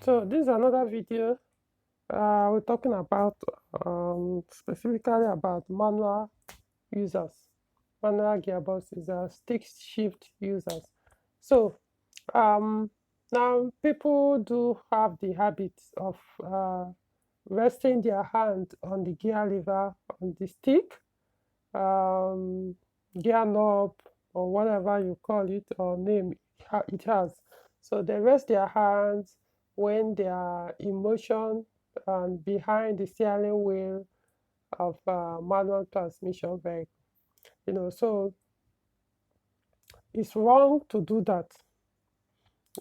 So this is another video. We're talking about specifically about manual users, manual gearbox users, stick shift users. So um, now people do have the habit of resting their hand on the gear lever, on the stick, um, gear knob, or whatever you call it or name it has. So they rest their hands when they are in motion and behind the steering wheel of manual transmission vehicle. So it's wrong to do that.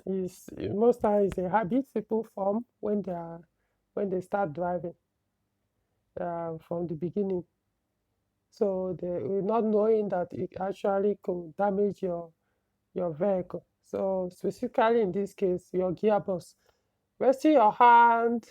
Is most times a habit people form when they start driving from the beginning. So they not knowing that it actually could damage your vehicle. So specifically in this case, your gearbox. Resting your hand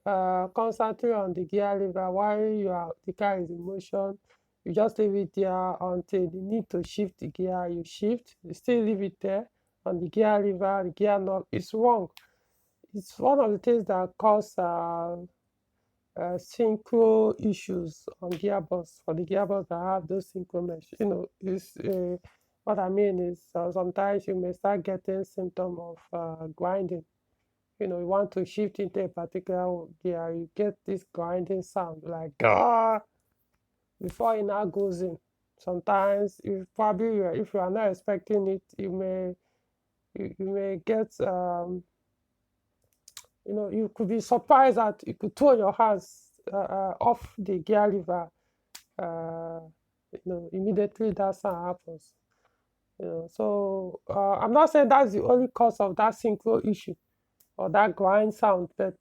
constantly on the gear lever while the car is in motion. You just leave it there until you need to shift the gear. You shift, you still leave it there on the gear lever, the gear knob. It's wrong. It's one of the things that cause synchro issues on gearbox, for the gearbox that have those synchro mesh. What I mean is sometimes you may start getting symptom of grinding. You want to shift into a particular gear, you get this grinding sound like before it now goes in. Sometimes if you are not expecting it, you may get you could be surprised that you could throw your hands off the gear lever. uh, Immediately that sound happens. So I'm not saying that's the only cause of that synchro issue or that grind sound, but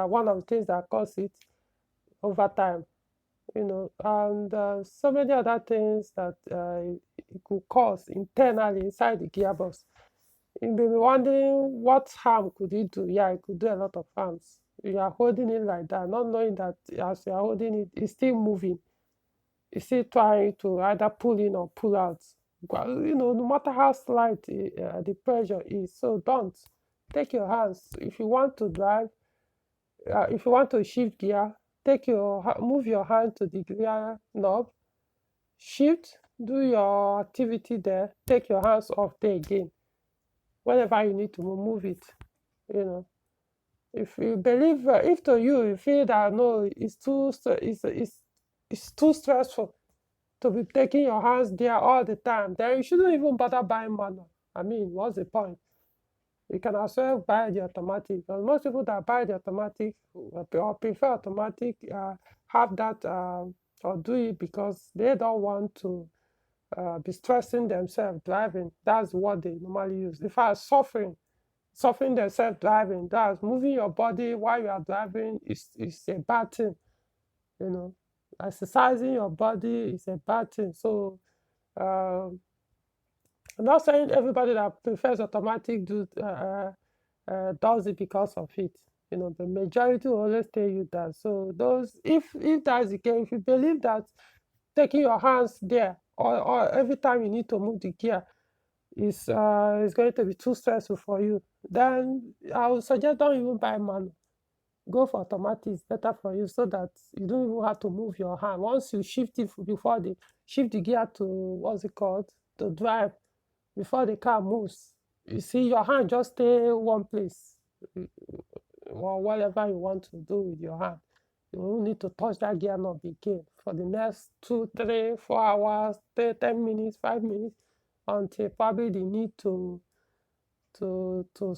one of the things that cause it over time. And so many other things that it could cause internally inside the gearbox. You may be wondering what harm could it do? Yeah, it could do a lot of harms. You are holding it like that, not knowing that as you are holding it, it's still moving. It's still trying to either pull in or pull out. Well, no matter how slight the pressure is. So don't take your hands. If you want to drive, if you want to shift gear, move your hand to the gear knob, shift, do your activity there, take your hands off there again. Whenever you need to move it, you know. If you believe, if to you feel that no, it's too stressful to be taking your hands there all the time, then you shouldn't even bother buying manual. I mean, what's the point? You can as well buy the automatic. Because most people that buy the automatic or prefer automatic have that or do it because they don't want to be stressing themselves driving. That's what they normally use. If I suffering themselves driving, that's moving your body while you are driving is a bad thing. You know, exercising your body is a bad thing. So um, I'm not saying everybody that prefers automatic does it because of it. The majority will always tell you that. So those, if that's the case, if you believe that taking your hands there or every time you need to move the gear is going to be too stressful for you, then I would suggest don't even buy manual. Go for automatic. It's better for you so that you don't even have to move your hand. Once you shift it before the shift the gear to what's it called to drive before the car moves. You see, your hand just stay one place, or whatever you want to do with your hand. You won't need to touch that gear knob again for the next 2, 3, 4 hours, 10 minutes, 5 minutes, until probably the need to to to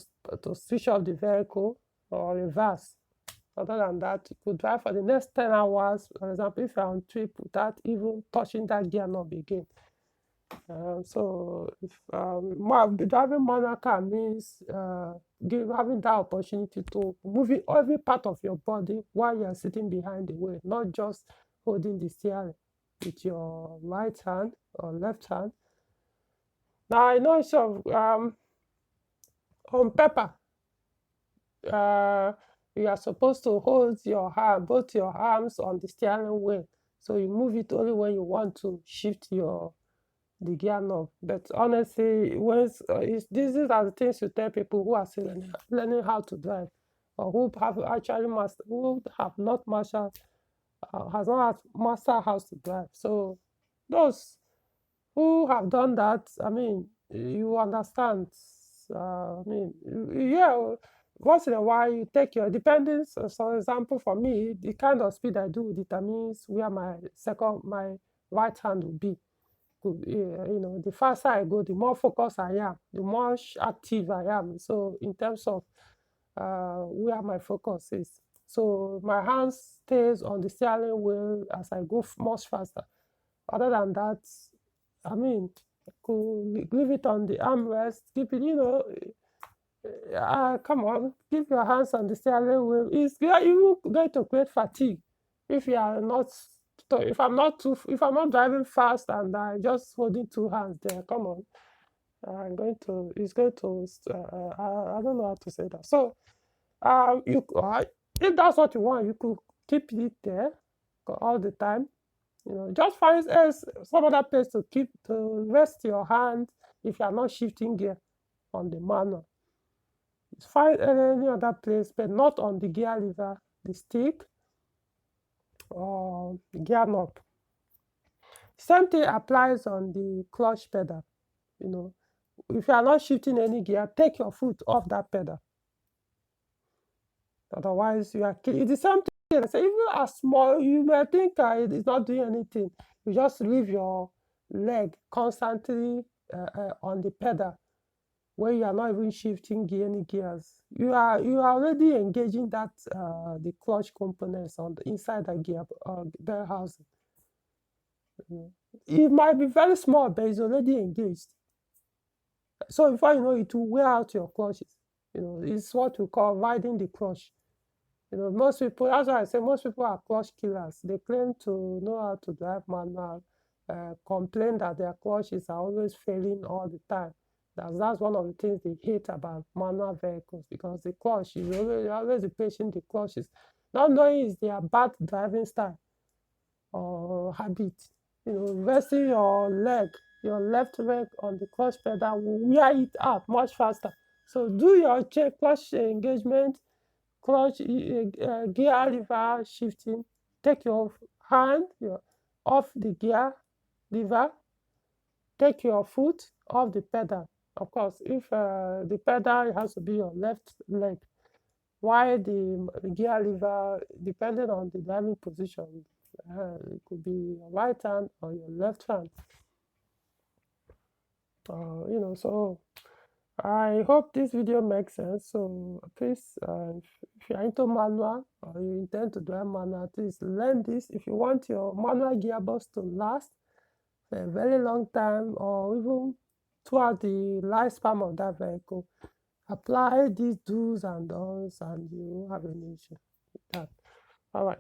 switch off the vehicle or reverse. Other than that, you could drive for the next 10 hours, for example, if you're on trip without even touching that gear knob again. So if driving manual car means having that opportunity to moving every part of your body while you are sitting behind the wheel, not just holding the steering with your right hand or left hand. Now I know on paper, uh, you are supposed to hold both your arms on the steering wheel. So you move it only when you want to shift the gear knob. But honestly, these are the things you tell people who are still learning how to drive. or who have actually master, who have not mastered, has not mastered how to drive. So those who have done that, I mean, you understand. I mean, yeah, once in a while you take your dependence. For example, for me, the kind of speed I do determines where my right hand will be. You know, the faster I go, the more focused I am, the more active I am. So in terms of where my focus is. So my hand stays on the steering wheel as I go much faster. Other than that, I mean, could leave it on the armrest, keep it, you know, come on, keep your hands on the steering wheel. It's you going to create fatigue if you are not, if I'm not driving fast and I just holding two hands there, come on. It's going to, I don't know how to say that. So, if that's what you want, you could keep it there all the time. You know, just find some other place to rest your hand if you are not shifting gear on the manual. Find any other place, but not on the gear lever, the stick, or the gear knob. Same thing applies on the clutch pedal. You know, if you are not shifting any gear, take your foot off that pedal. Otherwise, it's the same thing. So even as small, you may think it's not doing anything. You just leave your leg constantly on the pedal when you are not even shifting any gears. You are already engaging that the clutch components on the inside the gear bell housing. It might be very small, but it's already engaged. So before you know it, will wear out your clutches. You know, it's what we call riding the clutch. You know, most people, that's why I say most people are clutch killers. They claim to know how to drive manual, complain that their clutches are always failing all the time. That's one of the things they hate about manual vehicles, because the clutch is always replacing the clutches. Not knowing it's their bad driving style or habit. You know, resting your left leg on the clutch pedal will wear it out much faster. So do your clutch engagement, clutch, gear lever shifting. Take your hand off the gear lever. Take your foot off the pedal. Of course, if the pedal has to be your left leg, while the gear lever, depending on the driving position, it could be your right hand or your left hand. You know, so I hope this video makes sense. So please, if you're into manual or you intend to drive manual, please learn this. If you want your manual gearbox to last for a very long time, or even throughout the lifespan of that vehicle, apply these do's and don'ts, and you won't have any issue with that. All right.